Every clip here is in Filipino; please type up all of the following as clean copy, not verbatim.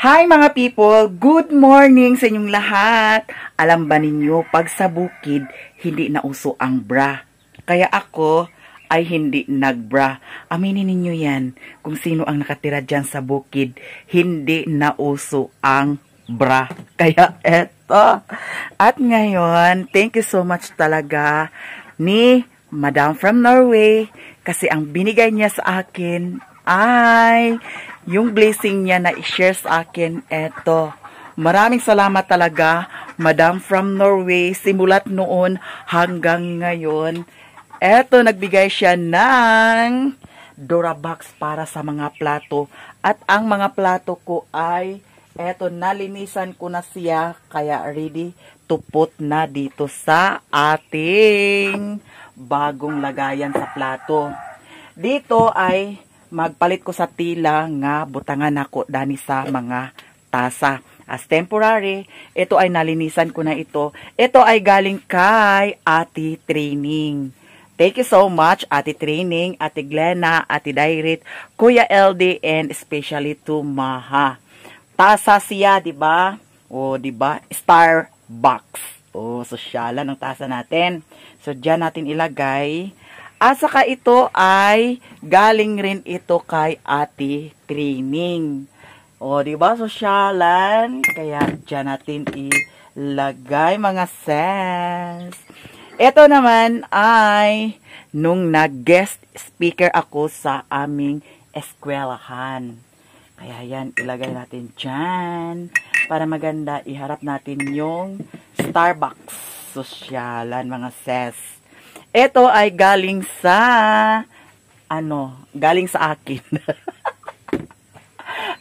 Hi mga people! Good morning sa inyong lahat! Alam ba ninyo, pag sa bukid, hindi na uso ang bra. Kaya ako ay hindi nagbra. Aminin ninyo yan, kung sino ang nakatira dyan sa bukid, hindi na uso ang bra. Kaya eto. At ngayon, thank you so much talaga ni Madam from Norway kasi ang binigay niya sa akin ay yung blessing niya na i-share sa akin, eto. Maraming salamat talaga, Madam from Norway, simulat noon hanggang ngayon. Eto, nagbigay siya ng Durabox para sa mga plato. At ang mga plato ko ay, eto, nalinisan ko na siya, kaya ready to put na dito sa ating bagong lagayan sa plato. Dito ay magpalit ko sa tila nga butangan ako dani sa mga tasa. As temporary, ito ay nalinisan ko na ito. Ito ay galing kay Ate Training. Thank you so much, Ate Training, Ate Glenna, Ate Dairit, Kuya LD, and especially to Maha. Tasa siya, di ba? O, di ba? Starbucks. O, sosyalan ng tasa natin. So, dyan natin ilagay. At saka ito ay galing rin ito kay Ate Training. O, diba, sosyalan? Kaya dyan natin ilagay, mga sis. Ito naman ay nung nag-guest speaker ako sa aming eskwelahan. Kaya yan, ilagay natin dyan. Para maganda, iharap natin yung Starbucks. Sosyalan, mga sis. Ito ay galing sa, galing sa akin.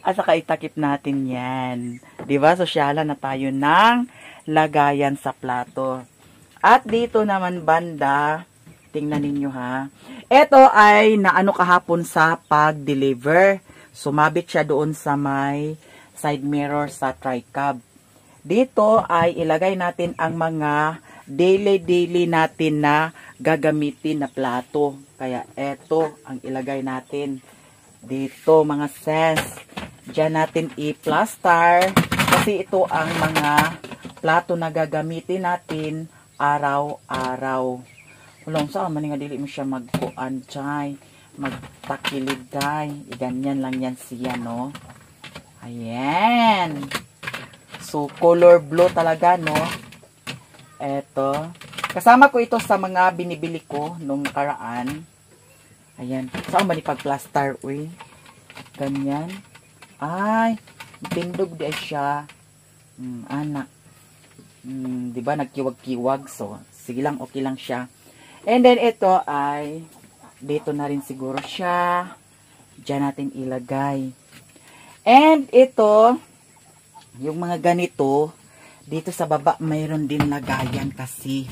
At saka itakip natin yan. Diba? Sosyalan na tayo ng lagayan sa plato. At dito naman banda, tingnan ninyo ha. Ito ay naano kahapon sa pag-deliver. Sumabit siya doon sa may side mirror sa tri-cab. Dito ay ilagay natin ang mga daily natin na gagamitin na plato. Kaya eto ang ilagay natin dito, mga sis. Diyan natin i-plaster kasi ito ang mga plato na gagamitin natin araw-araw. Ulong sa man nga dili mo siya magkuan chay, magtakilid day. Ganyan lang yan siya, no? Ayan. So color blue talaga, no? Eto. Kasama ko ito sa mga binibili ko nung nakaraan. Ayan. Saan ba ni pag-plaster, uy? Ganyan. Ay, tindog di siya. Anak. Diba, nagkiwag-kiwag. So, sige lang, okay lang siya. And then, ito ay, dito na rin siguro siya. Diyan natin ilagay. And ito, yung mga ganito, dito sa baba, mayroon din lagayan kasi.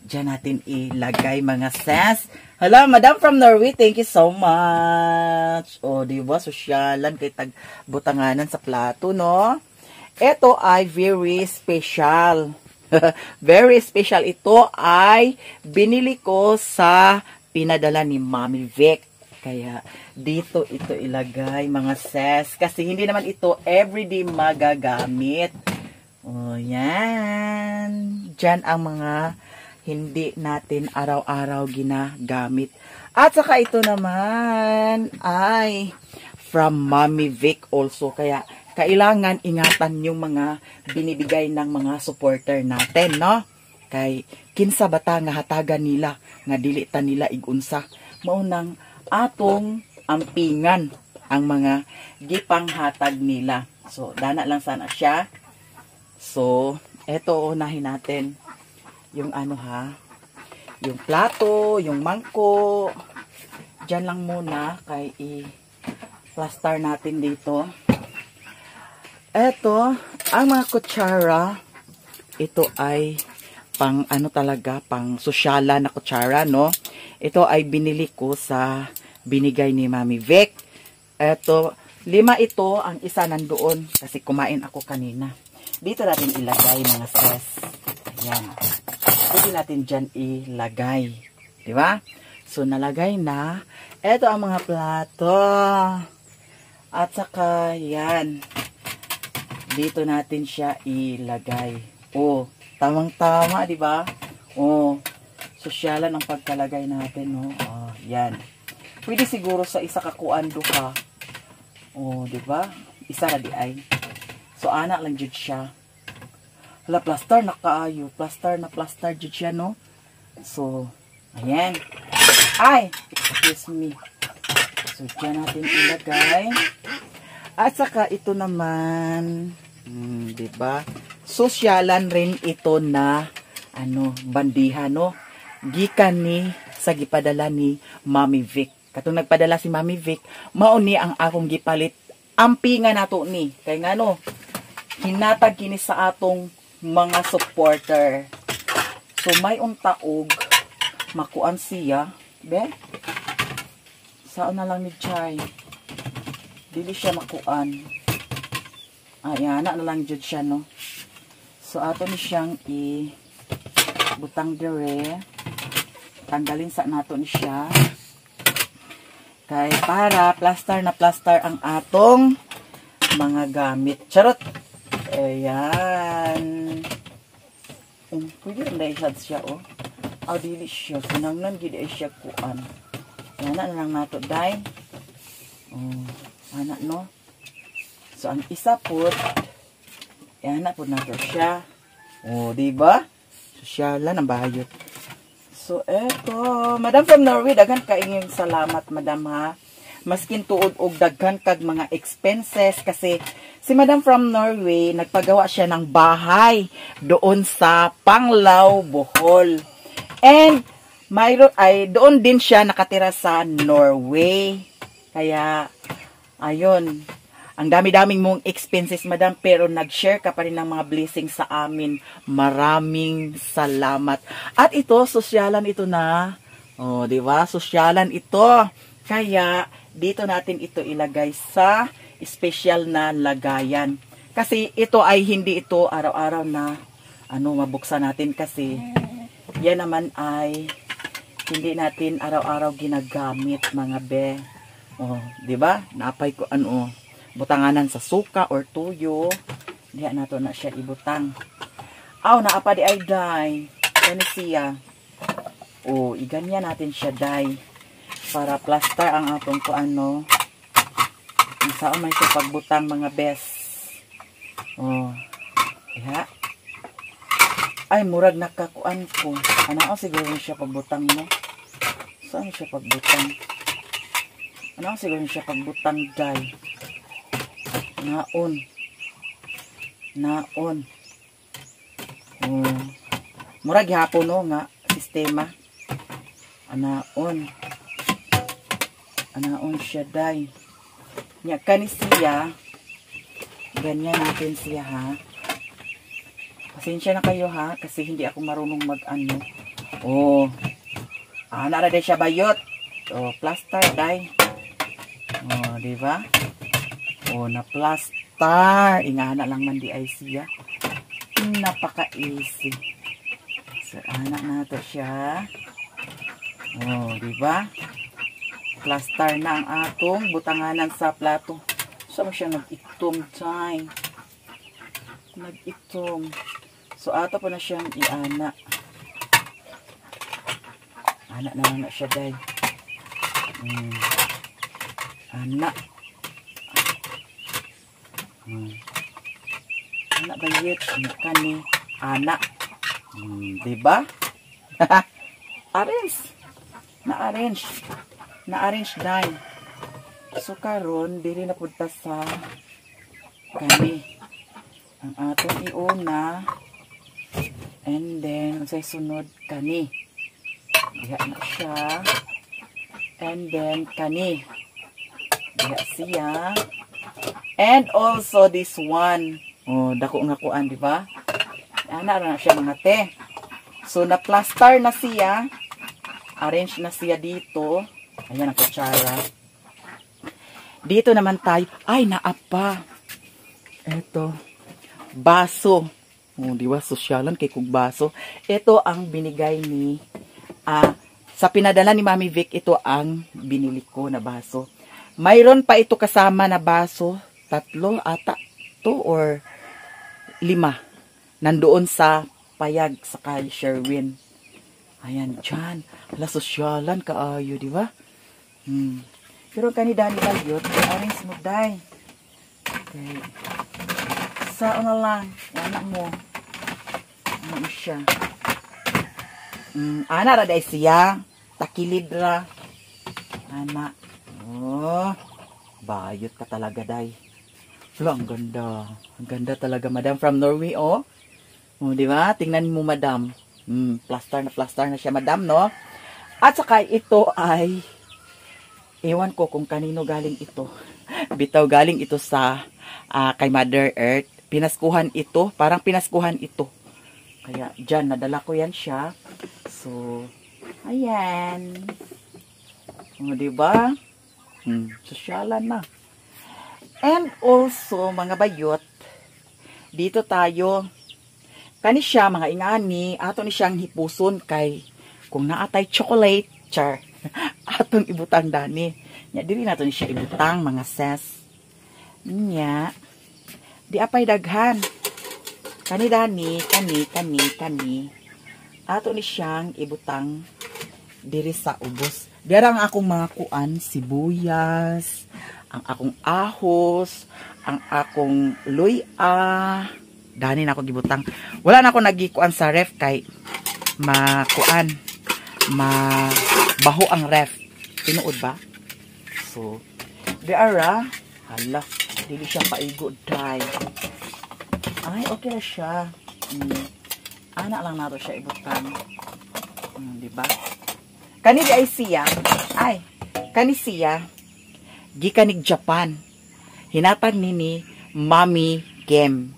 Diyan natin ilagay, mga sis. Hello, Madam from Norway. Thank you so much. O, diba? Sosyalan kay tagbutanganan sa plato, no? Ito ay very special. Very special. Ito ay binili ko sa pinadala ni Mami Vic. Kaya, dito ito ilagay, mga sis. Kasi hindi naman ito everyday magagamit. O, yan. Diyan ang mga hindi natin araw-araw ginagamit. At saka ito naman ay from Mami Vic also. Kaya, kailangan ingatan yung mga binibigay ng mga supporter natin, no? Kay, kinsa bata nga hatagan nila, nga dilita nila igunsa. Maunang atong ampingan ang mga gipanghatag nila. So, dana lang sana siya. So, eto unahin natin yung yung plato, yung mangko. Diyan lang muna kay i-plaster natin dito. Eto, ang mga kutsara, ito ay pang talaga, pang sosyala na kutsara, no? Ito ay binili ko sa binigay ni Mami Vic. Eto, 5 ito, ang isa nandoon kasi kumain ako kanina. Dito natin ilagay, mga sis. Ayan. Pwede natin dyan ilagay. Diba? So, nalagay na. Ito ang mga plato. At saka, yan. Dito natin siya ilagay. Oh, tamang-tama, di ba? Oh, sosyalan ang pagkalagay natin, no? Oh, yan. Pwede siguro sa isa kakuan duha. Oh, di ba? Isa na di ay. So, anak lang jud siya. Hala, plaster na kaayo. Plaster na plaster jud siya, no? So, ayan. Ay! Excuse me. So, dyan natin ilagay. At saka, ito naman, diba? Sosyalan rin ito na, bandiha, no? Gikan ni, sa gipadala ni Mami Vic. Katong nagpadala si Mami Vic, mauni ang akong gipalit. Ampinga nato ni. Kaya nga, no? Hinatag kini sa atong mga supporter. So, may untaog, makuan siya. Be? Saan na lang ni Chay? Dili siya makuan. Ayan, na lang jud siya, no? So, ato ni siyang butang dire. Tanggalin sa nato ni siya. Kay para plaster na plaster ang atong mga gamit. Charot! Ayan. Pwede rin dahil siya, oh. Dili siya. Sinangnan, gili siya kuan. Ayan na lang nato, dahil. Anak, no? So, ang isa po, anak po nato siya. Diba? Sosyalan ang bayot. So, eto. Madam from Norway, daghan kaingin salamat, madam, ha? Maskin tuod og daghan kag mga expenses kasi si Madam from Norway, nagpagawa siya ng bahay doon sa Panglao, Bohol. And, doon din siya nakatira sa Norway. Kaya, ayun, ang dami-daming mong expenses, madam, pero nag-share ka pa rin ng mga blessings sa amin. Maraming salamat. At ito, sosyalan ito na. Di ba? Sosyalan ito. Kaya, dito natin ito ilagay sa special na lagayan. Kasi ito ay hindi ito araw-araw na mabuksan natin kasi yan naman ay hindi natin araw-araw ginagamit, mga be. Di ba? Napay ko butanganan sa suka or tuyo. Diyan nato na siya ibutang. Naapa di ay day. Ano siya? Iganyan natin siya day. Para plaster ang atong saan man siya pagbutang, mga bes. Diha. Ay, murag nakakuan ko. Siguro siya pagbutang mo. Saan siya pagbutang? Siguro siya pagbutang day. Naon. Murag hapon, no, nga sistema. Anaon siya day. Nya kani siya. Ganyan natin siya, ha. Pasensya na kayo, ha, kasi hindi ako marunong nara day siya bayot. Plaster day. Di ba? Na plaster. Ingana lang man di ay siya. Napaka-easy. So, anak na to siya. Di ba? Plaster na ang atong butanganan sa plato. Saan siya nag-itom, time? Nag-itom. So, ato po na siyang iana. Anak na siya, day. Anak. Anak bayit. Kani. Anak. Diba? Arrange. Na-arrange day. So, karon dili na punta sa kani. Ang atong iuna. And then, sa sunod, kani. Diha na siya. And then, kani. Diha siya. And also, this one. Dako nga kuan, di ba? Ana na siya, mga te. So, na-plaster na siya. Arrange na siya dito. Ayan ang kutsara. Dito naman tayo. Ay, naapa. Eto. Baso. Di ba? Sosyalan kay kong baso. Ito ang binigay ni sa pinadala ni Mami Vic, ito ang binili ko na baso. Mayroon pa ito kasama na baso. 3 ata to or 5. Nandoon sa payag sa kay Sherwin. Ayan, dyan. Hala, sosyalan kaayo, di ba? Pero kani Dani Balyot, orange mo, day. Okay. Sa ano lang, anak mo. Ano siya? Ana ra day siya. Takilid ra. Ana. Oh. Bayot ka talaga, day. Wala, ang ganda. Ang ganda talaga, madam. From Norway, oh. Oh, di ba? Tingnan mo, madam. Plaster na siya, madam, no? At saka ito ay, ewan ko kung kanino galing ito. Bitaw galing ito sa, kay Mother Earth. Pinaskuhan ito. Parang pinaskuhan ito. Kaya, dyan, nadala ko yan siya. So, ayan. O, di ba? Sosyalan na. And also, mga bayot, dito tayo, kani siya, mga ingani, ato ni siyang hipuson kay, kung naatay chocolate, char, atong ibutang dani. Nya, dili nato ni siya ibutang, mga ses. Nya, di apay daghan. Kani dani, kani, ato ni siyang ibutang diri sa ubos. Diarang akong mga kuan, sibuyas, ang akong ahos, ang akong luya, dani na ako gibutang. Wala na ako nagikuan sa ref kay makuan, mabaho ang ref. Tinuod ba? So, diara, hala, dili siya paigo dry. Ay, okay na siya. Anak lang nato siya ibutang. Diba? Kani di ay siya, kani siya, gikanig Japan. Hinatag nini Mami Kim.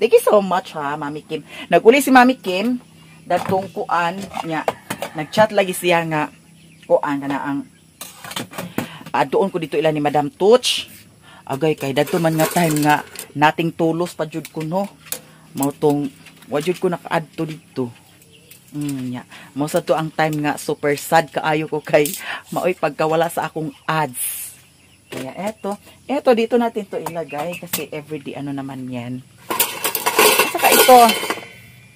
Thank you so much, ha, Mami Kim. Naguli si Mami Kim, datong kuan niya. Nagchat lagi siya nga kuan kana ang doon ko dito ila ni Madam Touch. Agay kay dadto man nga time nga nating tulos pa jud ko, no. Mao tong wa jud ko nakaadto dito. Mo sa to ang time nga super sad kaayo ko kay maoy pagkawala sa akong ads. Kaya eto dito natin to ilagay kasi everyday ano naman yan. At saka ito,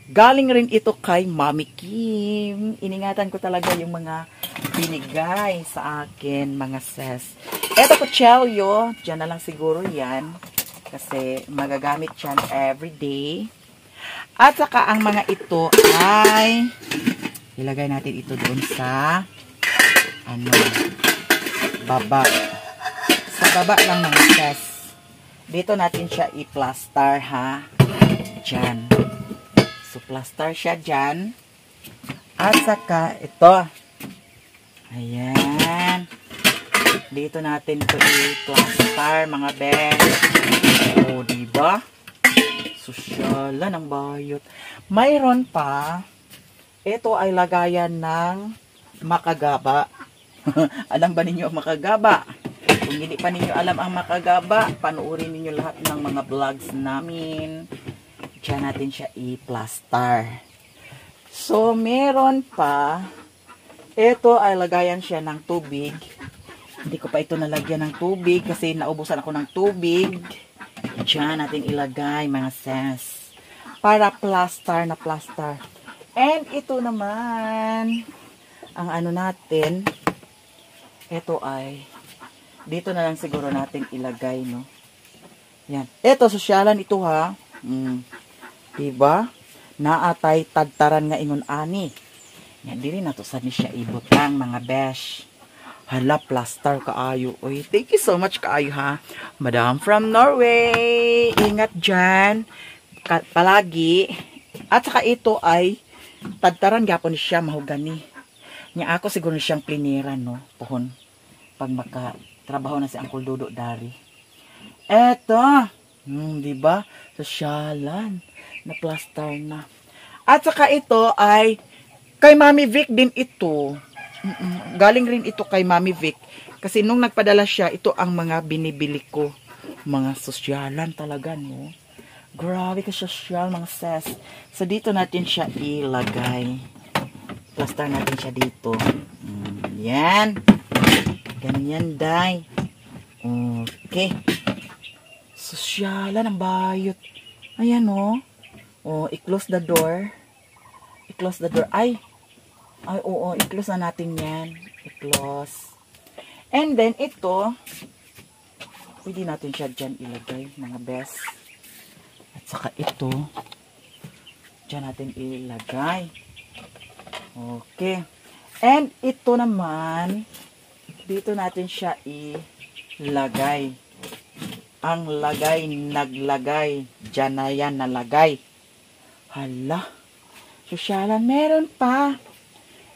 galing rin ito kay Mami Kim. Iningatan ko talaga yung mga binigay sa akin, mga ses. Eto kutselyo, dyan na lang siguro yan kasi magagamit yan everyday. At saka ang mga ito ay ilagay natin ito doon sa baba. Sa baba lang mga ses. Dito natin siya i-plaster, ha. Diyan. So plaster siya diyan. At saka ito. Ayan. Dito natin ito i-plaster, mga bes. O, diba? Sosyalan ang bayot. Mayroon pa, ito ay lagayan ng makagaba. Alam ba ninyo ang makagaba? Kung hindi pa ninyo alam ang makagaba, panoorin ninyo lahat ng mga vlogs namin. Diyan natin siya i-plaster. So, meron pa, ito ay lagayan siya ng tubig. Hindi ko pa ito nalagyan ng tubig kasi naubusan ako ng tubig. Diyan natin ilagay, mga ses. Para plaster na plaster. And ito naman, ang ano natin, ito ay, dito na lang siguro natin ilagay, no? Yan. Ito, sosyalan ito, ha? Diba? Naatay tadtaran nga ingon ani. Yan, dili na to sa ni siya ibutang, mga besh. Hala, plaster kaayo. Oy, thank you so much kaayo, ha. Madam from Norway. Ingat dyan. Palagi. At saka ito ay tadtaran gapon siya mahugani. Nya ako siguro siyang pliniran, no. Pohon. Pag makatrabaho na si Uncle Dodo dari. Eto. Diba? Sosyalan. Na plaster na. At saka ito ay kay Mami Vic din ito. Galing rin ito kay Mami Vic. Kasi nung nagpadala siya, ito ang mga binibili ko. Mga sosyalan talaga, no? Grabe ka sosyal, mga ses. So, dito natin siya ilagay. Plaster natin siya dito. Yan. Ganyan, day. Okay. Sosyalan ang bayot. Ayan o. Oh, i-close the door. I-close the door. Ay, oo, i-close na natin yan. I-close. And then, ito, pwede natin siya dyan ilagay, mga best. At saka ito, dyan natin ilagay. Okay. And ito naman, dito natin siya ilagay. Ang lagay, naglagay. Dyan na yan, nalagay. Hala. Sosyalan, meron pa.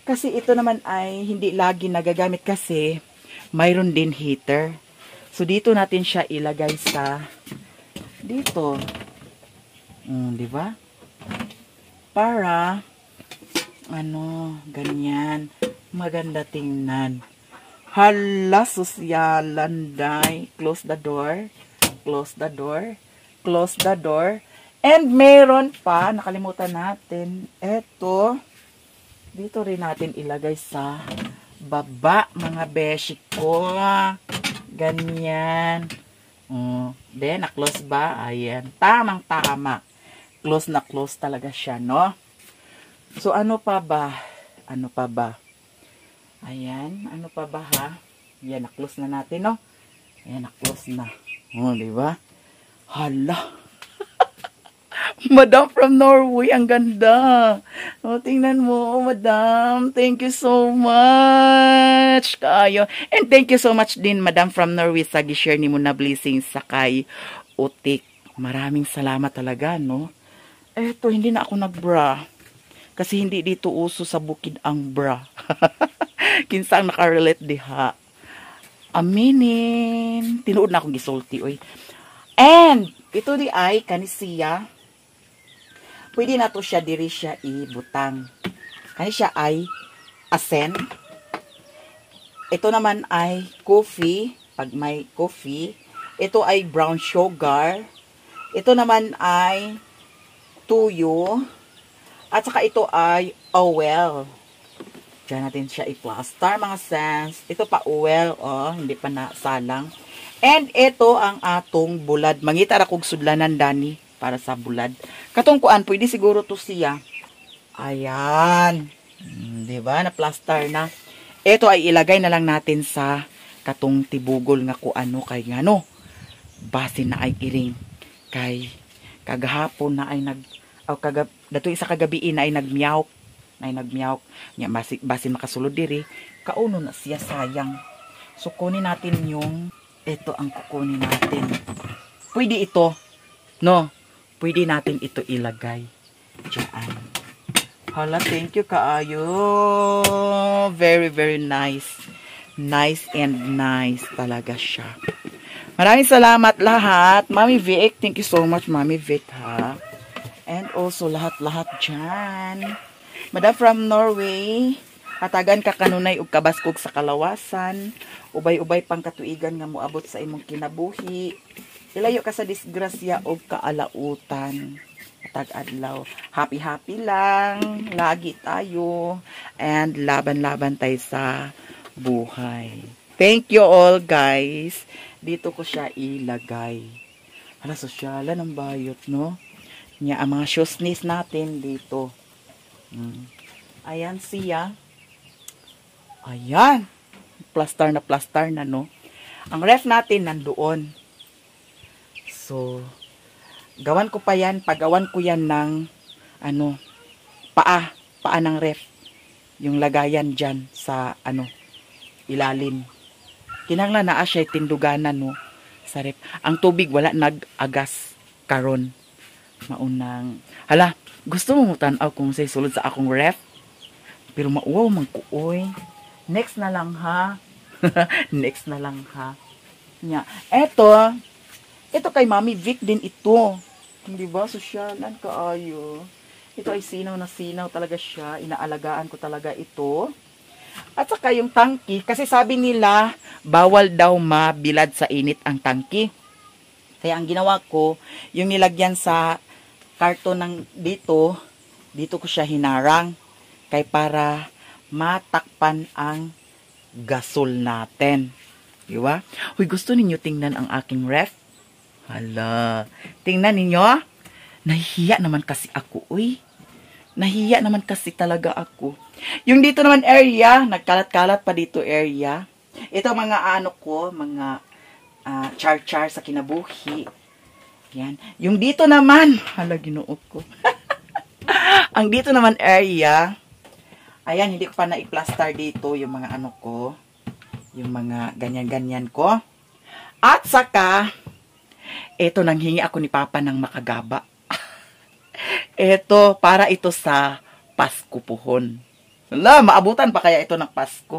Kasi ito naman ay hindi lagi nagagamit kasi mayroon din heater. So, dito natin siya ilagay sa dito. Di ba? Para ganyan. Maganda tingnan. Hala, sosyalan, day. Close the door. Close the door. Close the door. And meron pa, nakalimutan natin, eto, dito rin natin ilagay sa baba, mga beshi ko. Ganyan. Then, na-close ba? Ayan. Tamang-tama. Close na close talaga siya, no? So, ano pa ba? Ano pa ba? Ayan. Ano pa ba, ha? Ayan, na-close na natin, no? Ayan, na-close na. Diba? Hala. Madam from Norway, ang ganda. Tingnan mo, Madam. Thank you so much. Kayo. And thank you so much din, Madam from Norway, sa gi-share ni mo na blessings sa kay Utik. Maraming salamat talaga, no? Eto, hindi na ako nag-bra. Kasi hindi dito uso sa bukid ang bra. Kinsang nakarelate diha. Aminin. Tinuod na akong gisulti, oy. And, ito di ay kanisiya. Pwede na to siya, diri siya ibutang. Kani siya ay asen. Ito naman ay coffee, pag may coffee. Ito ay brown sugar. Ito naman ay tuyo. At saka ito ay oil. Diyan natin siya i-plaster, mga sense. Ito pa oil, hindi pa nasalang. And ito ang atong bulad. Mangita ra kog sudlanan, Dani, para sa bulad. Katong kuan, pwede siguro to siya. Ayan. Diba? Na-plaster na. Ito ay ilagay na lang natin sa katong tibugol nga kuano kay ngano. Basin na ay iring. Kay kagahapon na ay dato isa kagabi na ay nagmiyawk. Nya basin makasulod diri. Kauno na siya, sayang. So kunin natin yung ito ang kukunin natin. Pwede ito. No? Pwede natin ito ilagay. Diyan. Hala, thank you kaayo. Very, very nice. Nice and nice talaga siya. Maraming salamat lahat. Mami Vic, thank you so much, Mami Vic, ha. And also, lahat-lahat dyan. Madam from Norway, hatagan ka kanunay ug kabaskog sa kalawasan. Ubay-ubay pang katuigan nga moabot sa imong kinabuhi. Ilayo ka sa disgrasya o kaalautan. Tag-adlaw. Happy-happy lang. Lagi tayo. And laban-laban tayo sa buhay. Thank you all, guys. Dito ko siya ilagay. Hala, sosyalan ang bayot, no? Nya, ang mga shoesnis natin dito. Ayan siya. Ayan. Plaster na, no? Ang ref natin nandoon. So, gawan ko pa yan, pagawan ko yan ng, paa ng ref. Yung lagayan dyan sa, ilalim. Kinanglan na siya tinduganan, no, sa ref. Ang tubig, wala nag-agas karon. Maunang, hala, gusto mo tanaw kung say sulod sa akong ref? Pero mauwaw man ko, oy. Next na lang, ha? Next na lang, ha? Nya, ito kay Mami Vic din ito. Hindi ba? Sosyalan kaayo. Ito ay sinaw na sinaw talaga siya. Inaalagaan ko talaga ito. At saka yung tangki, kasi sabi nila, bawal daw mabilad sa init ang tangki. Kaya ang ginawa ko, yung nilagyan sa karton ng dito ko siya hinarang. Kaya para matakpan ang gasol natin. Diba? Huy, gusto ninyo tingnan ang aking ref? Hala. Tingnan ninyo. Nahihiya naman kasi ako, uy. Nahihiya naman kasi talaga ako. Yung dito naman area, nagkalat-kalat pa dito area. Ito mga ano ko, mga char-char sa kinabuhi. Yan. Yung dito naman, hala ginoo ko. Ang dito naman area, ayan, hindi ko pa na-plaster dito yung mga ano ko. Yung mga ganyan-ganyan ko. At saka, ito nanghingi ako ni Papa ng makagaba. Ito, para ito sa Pasko puhon. Wala, maabutan pa kaya ito ng Pasko.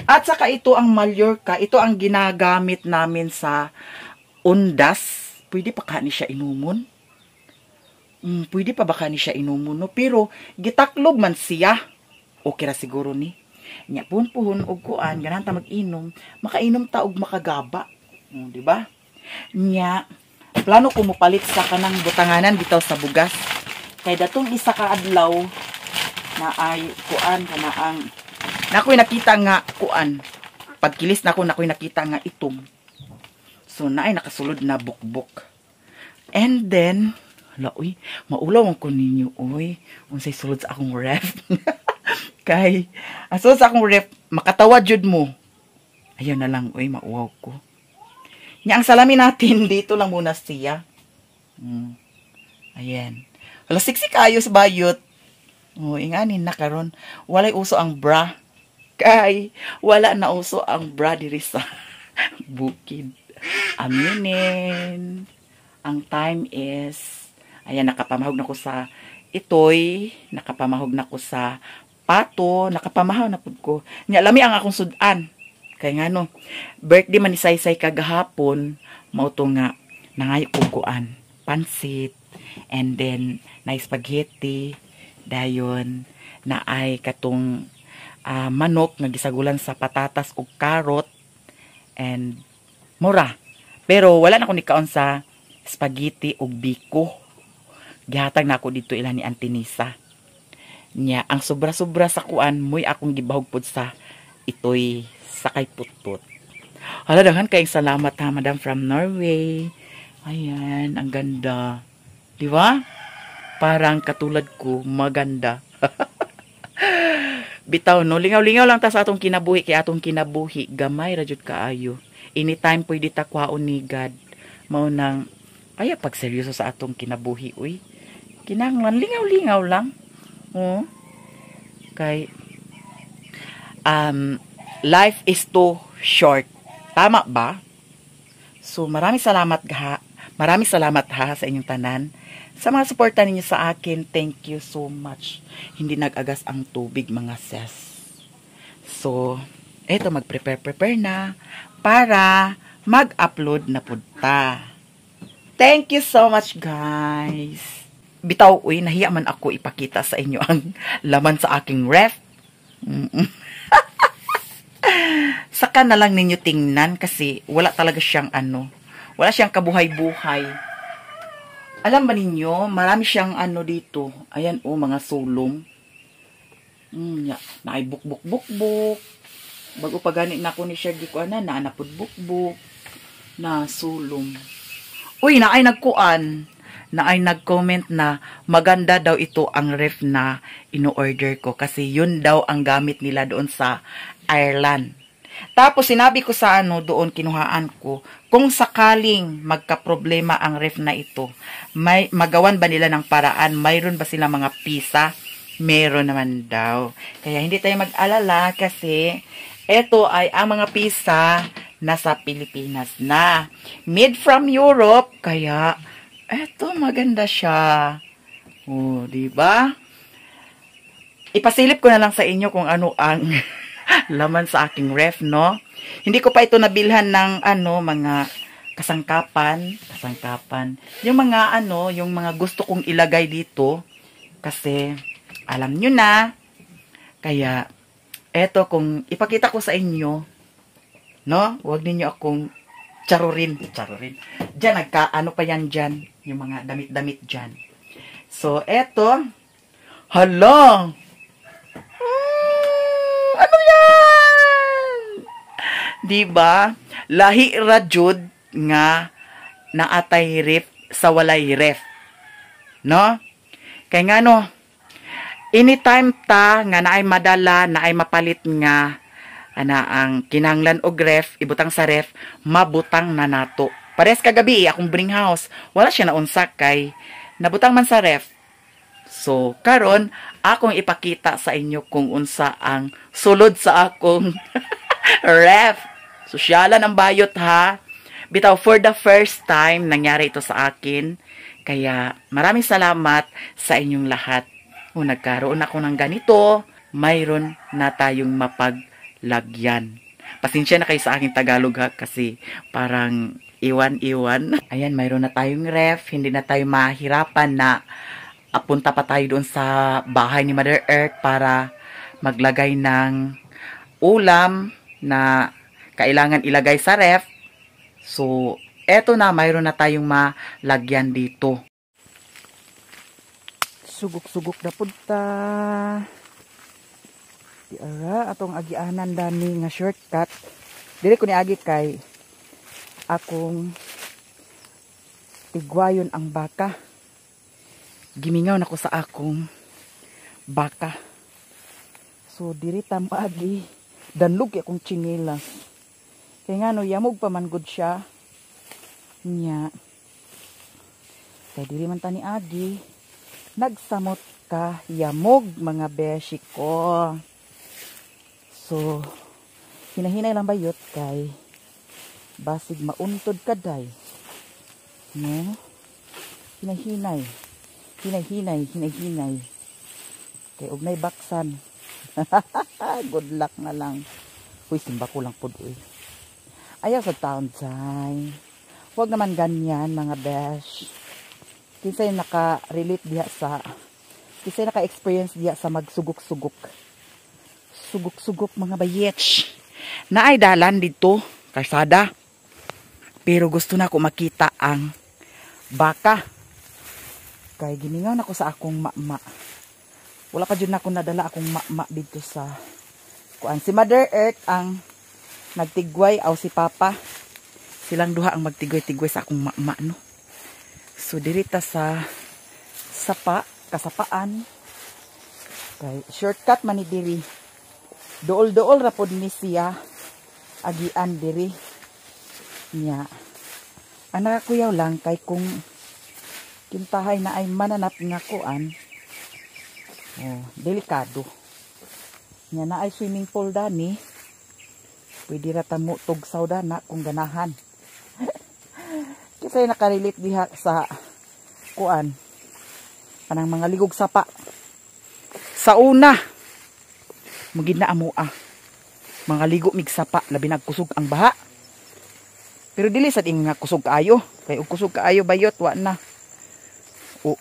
At saka ito ang Mallorca. Ito ang ginagamit namin sa undas. Pwede pa ka ni siya inumon? Pwede pa ba ka ni siya inumon? No? Pero, gitaklog man siya. Okay ra siguro ni. Nya puhon og kuan, ganan ta mag-inom. Makainom ta og makagaba. Di ba? Nya, plano ko mupalit sa kanang butanganan bitaw sa bugas. Kay datong isa ka adlaw na ay kuan kana ang nakoy nakita nga kuan. Pagkilis nako nakoy nakita nga itom. So naay nakasulod na bukbok. And then uy, maulaw ko ninyo uy. Unsay sulod sa akong ref. Kay aso sa akong ref makatawa jud mo. Ayun na lang uy, mauwaw ko. Nya ang salamin natin dito lang muna siya. Ayan. Wala siksik ayos bayot. Inganin na karon. Walay uso ang bra. Kay wala na uso ang bra diri sa bukid. Aminin. Ang time is ayan, nakapamahog na ko sa itoy, nakapamahog na ko sa pato, nakapamahog na pud ko. Nya lami ang akong sudan. Kay ngano, birthday man ni Saysay kagahapon, mao to nga nangayo ko kuan, pansit. And then, na spaghetti, dayon, na ay katong manok nga gisagulan sa patatas o carrot, and mura. Pero wala na ko nikaon sa spaghetti o biko. Gihatag na ako dito ilan ni Auntie Nisa. Nya, ang sobra-sobra sa kuan, mo'y akong gibahog pod sa itoy sakay putput. Hala, daghan kayong salamat ha, Madam from Norway. Ayan, ang ganda. Di ba? Parang katulad ko, maganda. Bitaw, no? Lingaw-lingaw lang ta sa atong kinabuhi. Kaya atong kinabuhi, gamay, rajud kaayo. Anytime pwede takwaon ni God. Maunang, ay, pag seryoso sa atong kinabuhi, uy. Kinanglan, lingaw-lingaw lang. Kay, life is too short. Tama ba? So, maraming salamat ha sa inyong tanan. Sa mga suporta ninyo sa akin, thank you so much. Hindi nag-agas ang tubig, mga sis. So, eto, mag-prepare na para mag-upload na punta. Thank you so much, guys. Bitaw, uy, nahiya man ako ipakita sa inyo ang laman sa aking ref. Saka na lang ninyo tingnan kasi wala talaga siyang wala siyang kabuhay-buhay. Alam ba ninyo, marami siyang dito. Ayan, mga sulong. Naay buk-buk-buk-buk. Bago pa ganit na ako ni siya gikuan na anapod buk-buk. Na sulong. Uy, naay nagkuan. Naay nag-comment na maganda daw ito ang ref na ino-order ko. Kasi yun daw ang gamit nila doon sa Ireland. Tapos sinabi ko sa doon kinuhaan ko, kung sakaling magka-problema ang ref na ito, magawan ba nila ng paraan? Mayroon ba sila mga pisa? Meron naman daw. Kaya hindi tayo mag-alala kasi ito ay ang mga pisa nasa Pilipinas na. Made from Europe, kaya eto maganda siya. Diba? Ipasilip ko na lang sa inyo kung ano ang laman sa aking ref, no? Hindi ko pa ito nabilhan ng mga kasangkapan. Yung mga yung mga gusto kong ilagay dito kasi alam nyo na. Kaya eto, kung ipakita ko sa inyo, no? Huwag ninyo akong charurin. Diyan pa yan diyan, yung mga damit-damit diyan. So eto, hala. Ano yan? Diba? Lahi ra jud nga naatay ref sa walay ref. No? Kay nga no, anytime ta nga naay madala, naay mapalit nga ang kinahanglan og ref, ibutang sa ref, mabutang na nato. Pares kagabi akong bring house, wala siya naunsa kay nabutang man sa ref. So karon akong ipakita sa inyo kung unsa ang sulod sa akong ref. Sosyalan ang bayot ha. Bitaw for the first time nangyari ito sa akin. Kaya maraming salamat sa inyong lahat. Kung nagkaroon ako ng ganito, mayroon na tayong mapaglagyan. Pasensya na kayo sa aking Tagalog ha, kasi parang iwan-iwan. Ayan, mayroon na tayong ref. Hindi na tayo mahirapan na apunta pa tayo doon sa bahay ni Mother Earth para maglagay ng ulam na kailangan ilagay sa ref. So, eto na, mayroon na tayong malagyan dito. Sugok-sugok na punta. Diara, atong agianan dani nga shortcut. Dili ko ni agi kay akong tigwayon ang baka. Gimingaw na ko sa akong baka. So, diri tamagi. Danlog akong chinilas. Kaya nga no, yamog pa man gud siya. Nya. Kaya diri man tani agi. Nagsamot ka yamog mga beshi ko. So, hinahinay lang bayot kay basig mauntod ka day. No? Hinahinay. Hinahinay. Kay ugnay baksan. Good luck na lang. Uy, simba ko lang po uy. Ayaw sa town time. Huwag naman ganyan mga besh. Kinsay naka-relate diha sa kinsay naka-experience diha sa magsugok-sugok. Sugok-sugok mga bayets. Naay dalan dito, kalsada. Pero gusto na ko makita ang baka. Kay gimingaw na ko sa akong mama. Wala pa dyan na ako nadala akong mama dito sa kuan. Si Mother Earth ang nagtigway aw si Papa. Silang duha ang magtigway-tigway sa akong mama, no? So, dirita sa sapa, kasapaan. Kay shortcut man ni diri. Dool-dool rapod ni siya. Agian diri. Nya. Ang nakakuyaw lang kay kung kintahay na ay mananap nga kuan. Oh, delikado. Nya na ay swimming pool dani. Pwede rata mo tugsaw dana kung ganahan. Kasi nakarelate diha sa kuan. Kanang mga ligog sapa. Sa una, mugid na amoa. Mga ligo mig sapa, labi nagkusog ang baha. Pero dili sad ing nga kusog kaayo. Kay ug kusog kaayo bayot wa na. O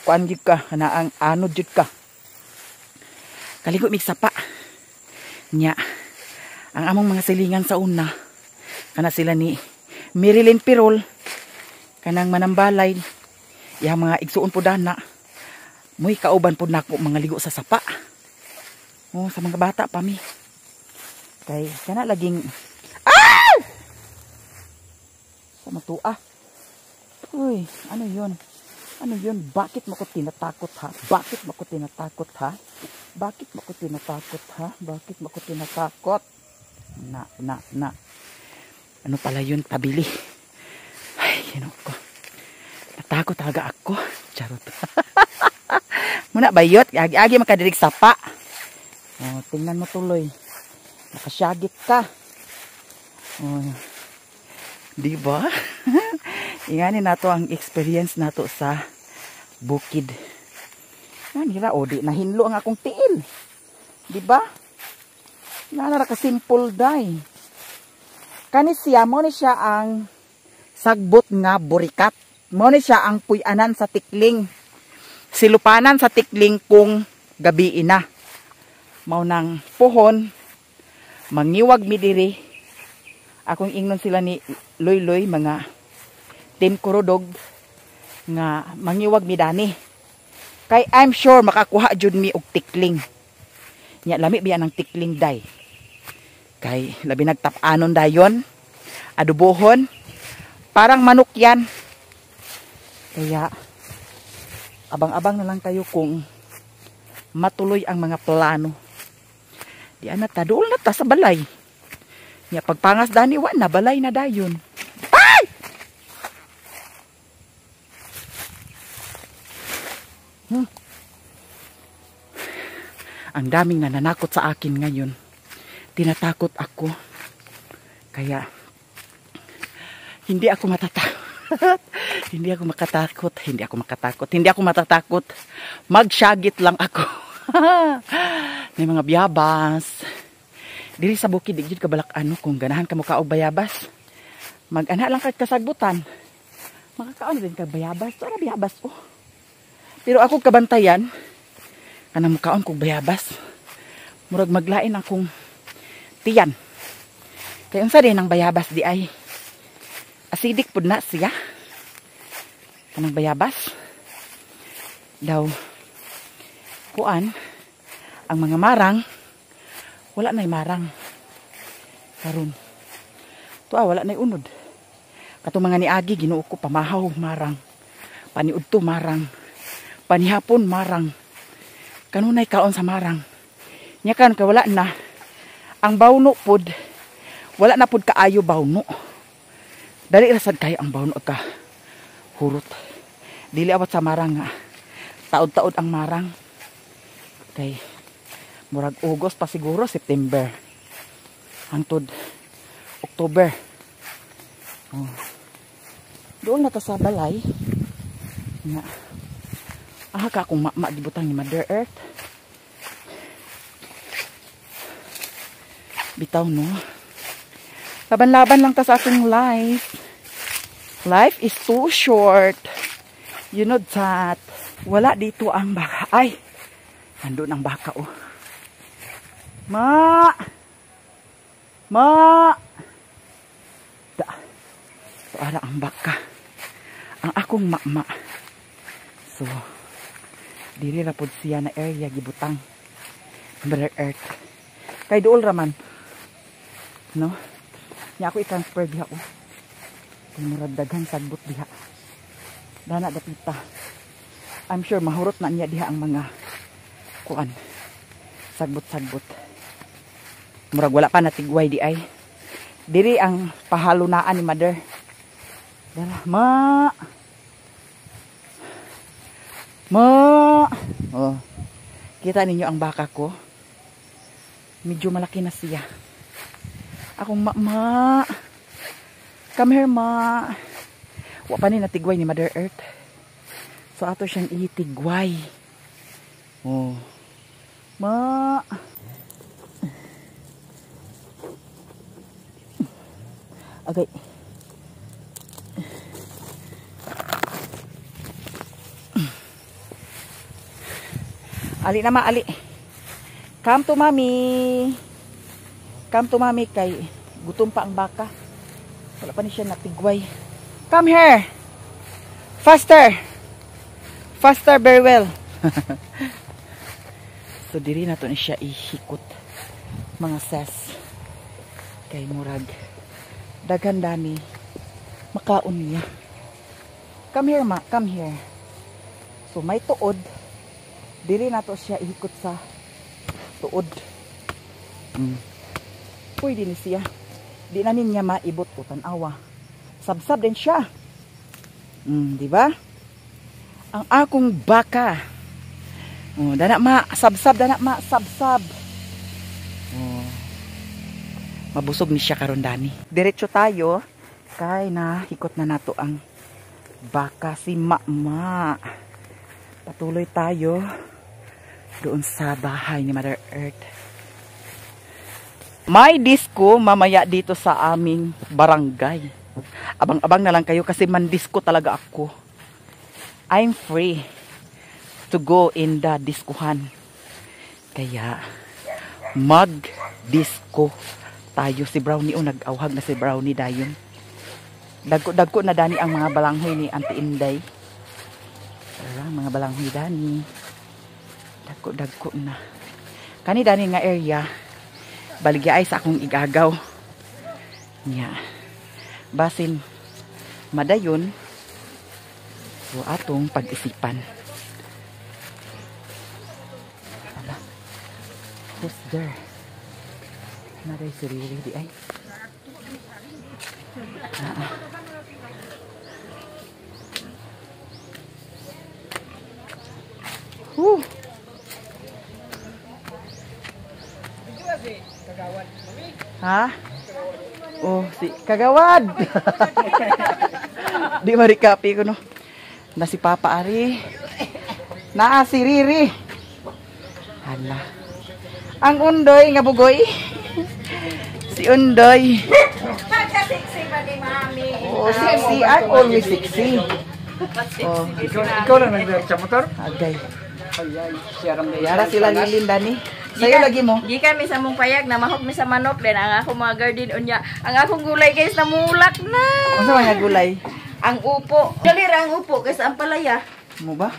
kuan jud ka, na ang anod jud ka. Kaligo mig sapa. Nya, ang among mga silingan sa una, kana sila ni Marilyn Pirol, kanang manambalay, yang mga igsuon po dana, muy kauban po nako mga ligo sa sapa. Oh, sa mga bata pa mi. Kay kana laging sa matua. Uy, ano yun? Ano yun? Bakit mo ko tinatakot ha? Bakit mo ko tinatakot ha? Bakit mo ko tinatakot ha? Bakit mo ko tinatakot? Na. Ano pala yun? Pabili. Ay, yun ko. Natakot talaga ako. Charot. Muna bayot. Agi-agi makadirig sapa. Oh, tingnan mo tuloy. Nakasyagit ka. Oh, diba? Inganin nato ang experience nato sa bukid. Nira o di nahinlo ang akong tiil. Diba? Nara ka simple day. Kani siya mo ni siya ang sagbot nga burikat. Mo ni siya ang puyanan sa tikling. Silupanan sa tikling kung gabi ina. Mao nang pohon mangiwag mi diri. Akong ingnon sila ni Loy mga Team Kurudog nga mangiwag mi dani. Kay I'm sure makakuha jud mi og tikling. Nya lami biya ng tikling day. Kay labi nagtapanon dayon, adubohon, parang manok yan. Kaya Abang-abang na lang kayo kung matuloy ang mga plano. Di ana ta, dool na ta sa balay. Nya pagpangas dani wa na balay na dayon. Ay! Ang daming nananakot sa akin ngayon. Tinatakot ako. Kaya hindi ako matatakot. Hindi ako makatakot. Hindi ako makatakot. Hindi ako matatakot. Magsyagit lang ako. May mga biyabas. Diri sa bukid, digid ka balak ano, kung ganahan ka mo ka og bayabas. Mag-ana lang ka kasagbutan. Makakaon din ka bayabas. Ito na bayabas, oh. Pero ako kabantayan, kanang mukaon kong bayabas. Murag maglain akong tiyan. Kaya unsa din ang bayabas di ay acidic pud na siya. Kanang bayabas daw kuan ang mga marang wala nay marang karon. Tuwa wala nay unod. Katong mga niagi ginuo ko pamahaw marang. Paniudto marang. Panihapon marang. Kanunay kaon sa marang. Nya kan ka wala na. Ang bawno pud wala na pud kaayo bawno. Dali ra sad kayo ang bawno ka hurot. Dili abot sa marang nga. Taod-taod ang marang. Kay murag August pa siguro, September. Hangtod October. Oh. Doon na ta sa balay. Nga. Aha ka akong gibutang ni Mother Earth. Bitaw no. Laban-laban lang ta sa ating life. Life is too short. You know that. Wala dito ang baka. Ay! Nandun ang baka, oh. Ma! Ma! Da. Ito ara ang baka. Ang akong mama. So, diri ra pud siya na area gibutang. Mother Earth. Kay duol raman. No? Nya ako i-transfer diha, oh. Kung murag daghan sagbot diha. Dana dapita. I'm sure mahurot na niya diha ang mga kuan. Sagbot-sagbot. Murag wala pa natigway di ay. Diri ang pahalunaan ni Mother. Dala, ma. Ma. Oh. Kita ninyo ang baka ko. Medyo malaki na siya. Akong ma. Come here, ma. Wa pa ni natigway ni Mother Earth. So ato siyang itigway. Oh. Ma. Okay. Ali na ma, ali. Come to mommy. Come to mommy kay gutom pa ang baka. Wala pa ni siya natigway. Come here. Faster. Faster, very well. So diri na to ni siya ihikot. Mga ses. Kay murag daghan dani makaon niya. Come here, ma. Come here. So may tuod. Diri na to siya ihikot sa tuod. Pwede ni siya. Di na niya maibot o tanawa. Sabsab din siya. Di ba? Ang akong baka. Oh, dana ma, sabsab dana ma, sabsab. Oh. Mabusog ni siya karon dani. Diretso tayo kay nahikot na nato ang baka si Mama. Patuloy tayo doon sa bahay ni Mother Earth. May disco mamaya dito sa aming barangay. Abang-abang na lang kayo kasi man-disco talaga ako. I'm free to go in the diskuhan. Kaya mag-disco tayo. Si Brownie o nag-awhag na si Brownie dayon. Dagko na dani ang mga balanghoy ni Auntie Inday. Mga balanghoy dani. Dagko na. Kani dani nga area baligya ay sa akong igagaw niya. Basin madayon so atong pag-isipan. Who's there? Naday si Riri di ay. Woo! Ha? Oh, si Kagawad. Di marikapi ko no. Na si Papa Ari. Naa si Riri. Hala. Ang Undoy nga bugoy. Si Undoy. Sexy ba ni Mami? Oh, sexy. I'm always sexy. Oh, Ikaw lang nag-drive sa motor? agay. Ay, siya ram na Yara sila lilinda ni. Sa'yo lagi mo. Di kami sa mong payag na mahog mi sa manok din ang ako mga garden unya. Ang akong gulay guys namulak na. Ano sa mga gulay? Ang upo. Dali ra ang upo kasi ang palaya. Mo ba?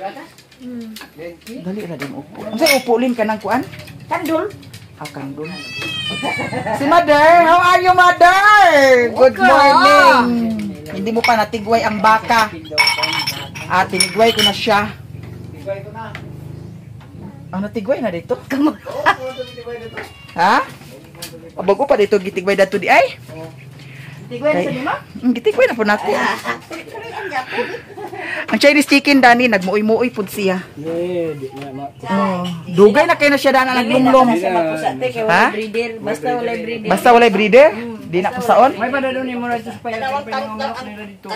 Dali ra din upo. Ano sa upo lin ka ng kuan? Kandul. Akan dun. Si Mother! How are you, Mother? Good morning! Hindi mo pa natigway ang baka. Tinigway ko na siya. Natigway na dito? Ha? Bago pa dito, gitigway na dito di ay? Tigway sa lima? Gitigway na po natin. Ang Chinese chicken, Dani, nagmuoy-muoy po siya. Dugay na kayo na siya, Dana, naglumlom. Ha? Basta walay breeder. Basta walay breeder? Di na pusaon? May pa doon mo rin sa payag ng manok nila dito.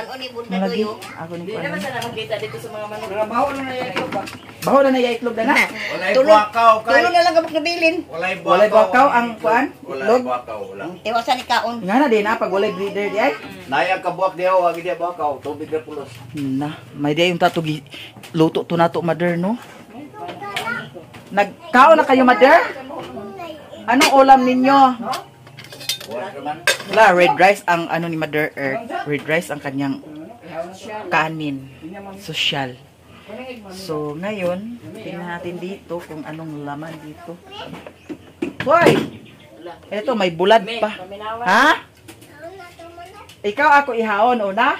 Lagi. Ako ni Di naman sana makita dito sa mga manok. Baho na na yan ba? Baho na na itlog na. Walay buwakaw kay. Tulo na lang kabuk nabilin. Walay Walay bakaw ang kuan. Walay Itlog. buwakaw lang. Iwasan ni kaon. Nga na din pag walay breeder di ay. Nayang kabuak diyo, wag dia buwakaw, tubig na pulos. Na, may day yung tatugi luto to nato, Mother, no? Nagkao na kayo, Mother? Anong ulam ninyo? Wala, red rice ang ano ni Mother Earth. Red rice ang kanyang kanin. Social. So, ngayon, tingnan natin dito kung anong laman dito. Hoy! Eto, may bulad pa. Ha? Ikaw ako ihaon, una?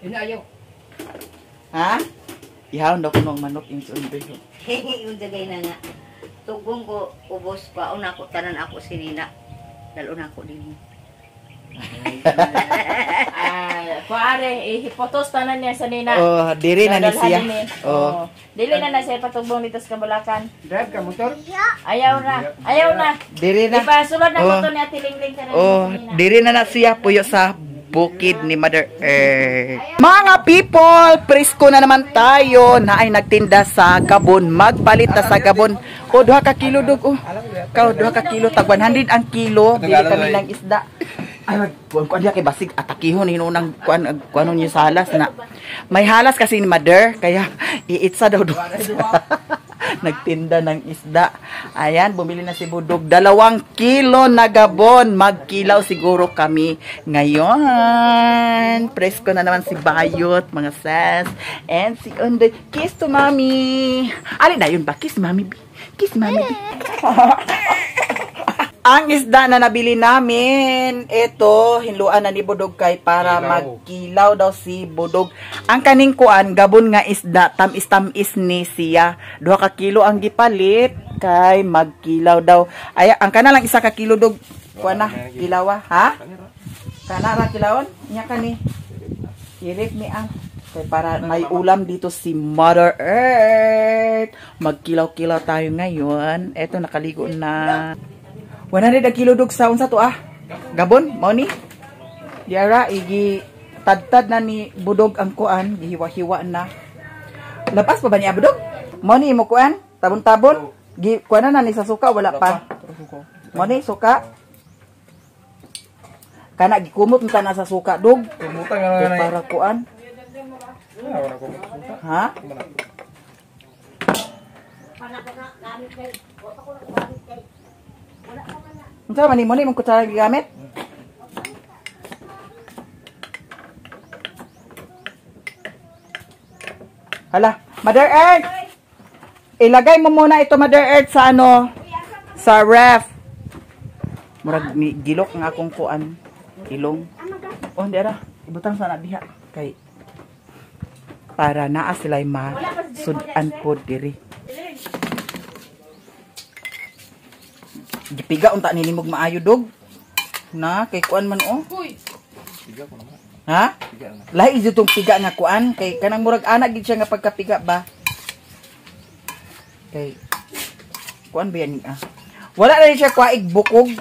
Inayaw. Ha? Ihaon daw ko ng manok yung sunday. Yung dagay na nga. Tugong ko, ubos pa. Una ko, tanan ako sinina. Dalo na ako din. Kuare, ihipotos tanan niya sa nina. Oh, diri na ni siya. Oh. Dili na siya patubong dito sa Kabalakan. Drive ka motor? Ayaw na. Ayaw na. Diri na. Ipasulod na Oh. ko to ni Ate Lingling ka rin. Oh, diri na siya puyo sa bukid ni Mother Earth. Mga people, presko na naman tayo na ay nagtinda sa Gabon. Magpalit na sa Gabon. O, 2 ka kilo dug. Oh. Kao, 2 ka kilo. Tag 100 ang kilo. Dili kami ng isda. Ay, kuan dia kay basig atakihon hinunang kuanon niya sa halas na. May halas kasi ni Mother, kaya iitsa daw doon. Nagtinda ng isda. Ayan, bumili na si Budog. 2 kilo na Gabon. Magkilaw siguro kami ngayon. Presko na naman si Bayot, mga ses. And si Undoy. Kiss to Mommy. Alin na yun ba? Kiss Mommy. Kiss Mommy. Ang isda na nabili namin, ito, hinluan na ni Budog kay para magkilaw daw si Budog. Ang kaning kuan, Gabon nga isda, tamis-tamis ni siya. 2 ka kilo ang gipalit kay magkilaw daw. Ay, ang kana lang 1 ka kilo dog. Kuan na, kilawa, ha? Kana ra kilawon? Nya kani. Irip mi ang kay para may ulam dito si Mother Earth. Magkilaw-kilaw tayo ngayon. Ito, nakaligo na. 100 ang kilo dog sa unsa to Gabon, mao ni. Diara igi tadtad na ni Budog ang kuan, gihiwa-hiwa na. Lapas pa ba niya Budog? Mao ni mo kuan, tabon-tabon. Gi kuan na ni sa suka wala pa. Mao ni suka. Kana gikumot ta na sa suka dog. Kumutan nga Para kuan. Ha? Unsa man ni mo ni mong kutsara gigamit? Hala, Mother Earth. Ilagay mo muna ito, Mother Earth, sa ano? Sa ref. Murag ni gilok nga akong kuan. Ilong. Oh, hindi ara. Ibutang sa nabiha kay para naa sila sudan ko diri. Gipiga unta nilimog maayo dog. Na kay kuan man oh. Tiga ko naman. Ha? Tiga na. Lahi jud tong piga nga kuan kay kanang murag anak gid siya nga pagkapiga ba. Kay kuan ba yan ah. Wala na rin siya kwaig bukog.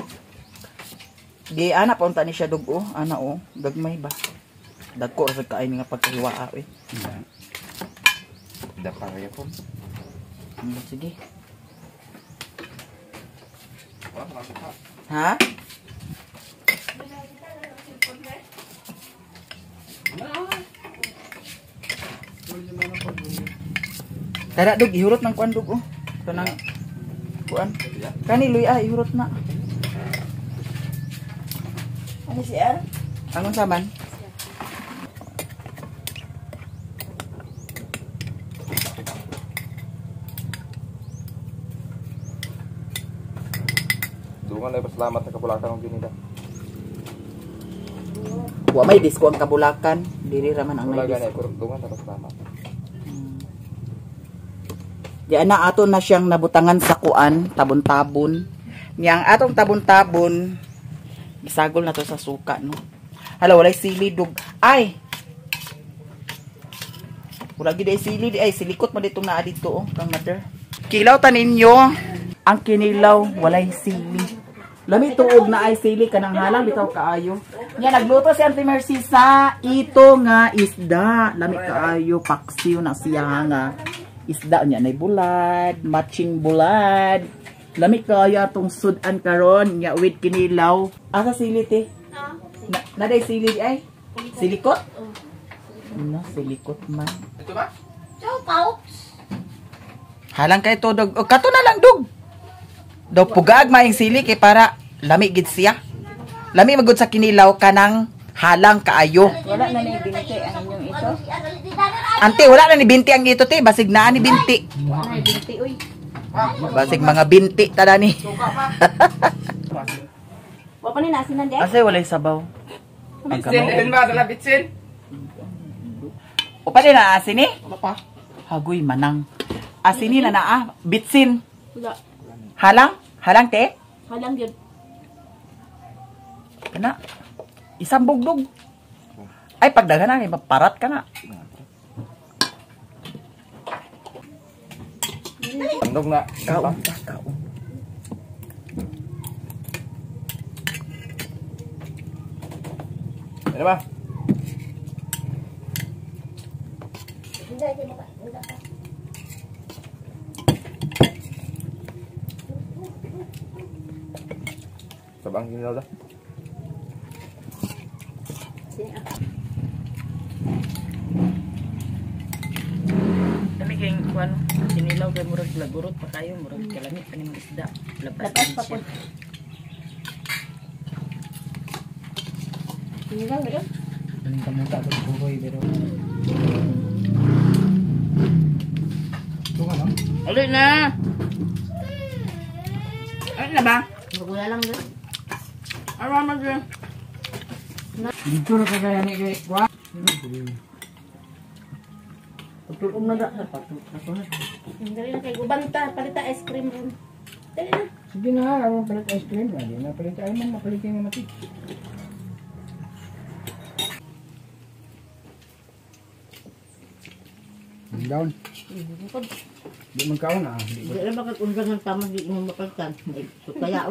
Di ana pa unta ni siya dog oh. Ana oh, gagmay ba. Dagko ra sad kaay nga pagkahiwaa eh. Dapat kaya po. Sige. Ha? Tara dog ihurot ng kuan dog oh. Kanang kuan. Kani luy ah ihurot na. Ano si R? Angon saman? Dungan ay pasalamat sa kapulakan ng ginida. Wa may disko ang kabulakan. Diri raman ang may Wala disko. gani ko dungan ta pasalamat. Di ana ato na siyang nabutangan sa kuan, tabon-tabon. Niyang atong tabon-tabon, gisagol na to sa suka, no? Hala, walay sili, dug. Ay! Wala gid ay sili, ay silikot mo dito na dito, oh, kang mother. Kilaw ta ninyo, ang kinilaw, walay sili. Lami tuog na ay sili, kanang halang, bitaw kaayo. Yan, nagluto si Auntie Mercy sa ito nga isda. Lami kaayo, paksiw na siya nga. Isda niya na bulad, matching bulad. Lami kaya tong sudan karon nya with kinilaw. Asa sili te? Naday sili ay? Silikot? No, silikot man. Ito ba? Halang kay to dog. O, kato na lang dog. Daw pugag maing sili kay para lami gid siya. Lami magud sa kinilaw kanang halang kaayo. Wala na ni binigay ang inyong ito. Ante, wala na ni binti ang ito te, basig na ni binti. Wala na binti uy. Basig mga binti tada ni. Wa pa ni nasinan di. Asay walay sabaw. Ang Bitsin, kamao. din ba? Dala bitsin? O pala na asin eh? Ano pa? Hagoy manang. Asini na naa, bitsin. Wala. Halang? Halang te? Halang yun. Kana. Isang bugdog. Ay pagdagan na, maparat ka na. Andog na. Kaon ka, kaon. Ano ba? Sabang ginaw da. Dami kayong kuwan, sinilaw kay murag lagurot pa kayo, murag kalamit pa ng isda. Labas pa po. Sinigang ba yun? Anong kamuta ko buhoy, pero... Dungan no? Ulit na! Ano na ba? Magula lang doon. Ano naman dyan? Dito na kagaya ni kay Kwa. Pagtulong na da. Pagtulong. Dali na kay gubanta, palita ice cream ron. Dali na. Sige na, ako palit ice cream. Hindi na palit ay man mapalit yung mati. Down. Di man kaon ah. Hindi na bakit unsa ng tama di mo mapalitan. Ay, kaya